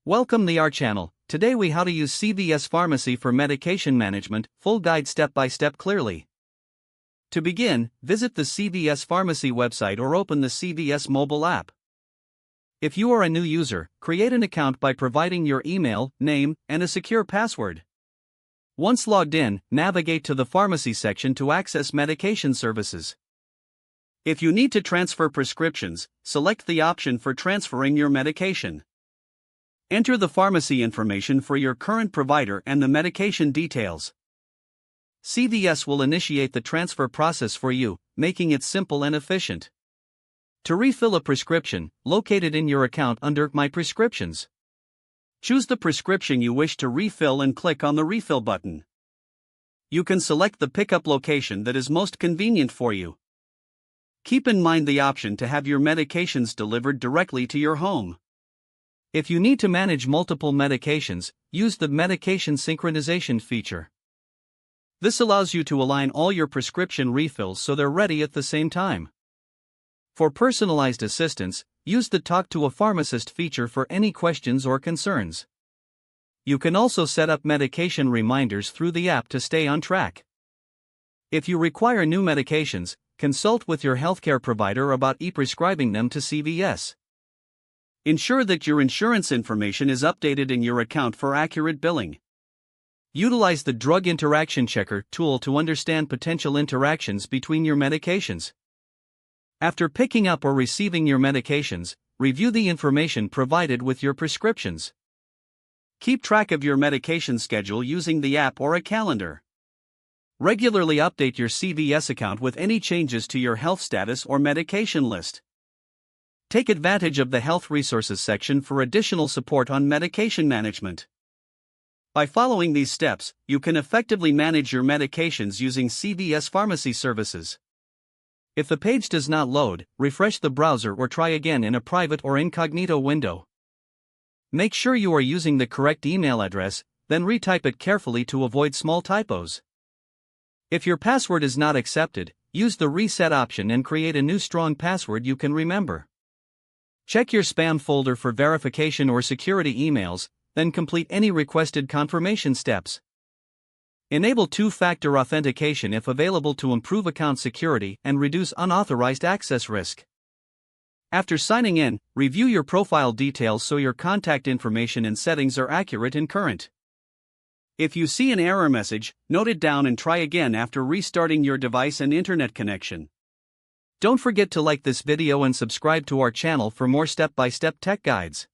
Welcome to our channel. Today we how to use CVS Pharmacy for medication management, full guide step by step clearly. To begin, visit the CVS Pharmacy website or open the CVS mobile app. If you are a new user, create an account by providing your email, name, and a secure password. Once logged in, navigate to the pharmacy section to access medication services. If you need to transfer prescriptions, select the option for transferring your medication. Enter the pharmacy information for your current provider and the medication details. CVS will initiate the transfer process for you, making it simple and efficient. To refill a prescription, locate it in your account under My Prescriptions. Choose the prescription you wish to refill and click on the Refill button. You can select the pickup location that is most convenient for you. Keep in mind the option to have your medications delivered directly to your home. If you need to manage multiple medications, use the medication synchronization feature. This allows you to align all your prescription refills so they're ready at the same time. For personalized assistance, use the Talk to a Pharmacist feature for any questions or concerns. You can also set up medication reminders through the app to stay on track. If you require new medications, consult with your healthcare provider about e-prescribing them to CVS. Ensure that your insurance information is updated in your account for accurate billing. Utilize the Drug Interaction Checker tool to understand potential interactions between your medications. After picking up or receiving your medications, review the information provided with your prescriptions. Keep track of your medication schedule using the app or a calendar. Regularly update your CVS account with any changes to your health status or medication list. Take advantage of the Health Resources section for additional support on medication management. By following these steps, you can effectively manage your medications using CVS Pharmacy services. If the page does not load, refresh the browser or try again in a private or incognito window. Make sure you are using the correct email address, then retype it carefully to avoid small typos. If your password is not accepted, use the reset option and create a new strong password you can remember. Check your spam folder for verification or security emails, then complete any requested confirmation steps. Enable two-factor authentication if available to improve account security and reduce unauthorized access risk. After signing in, review your profile details so your contact information and settings are accurate and current. If you see an error message, note it down and try again after restarting your device and internet connection. Don't forget to like this video and subscribe to our channel for more step-by-step tech guides.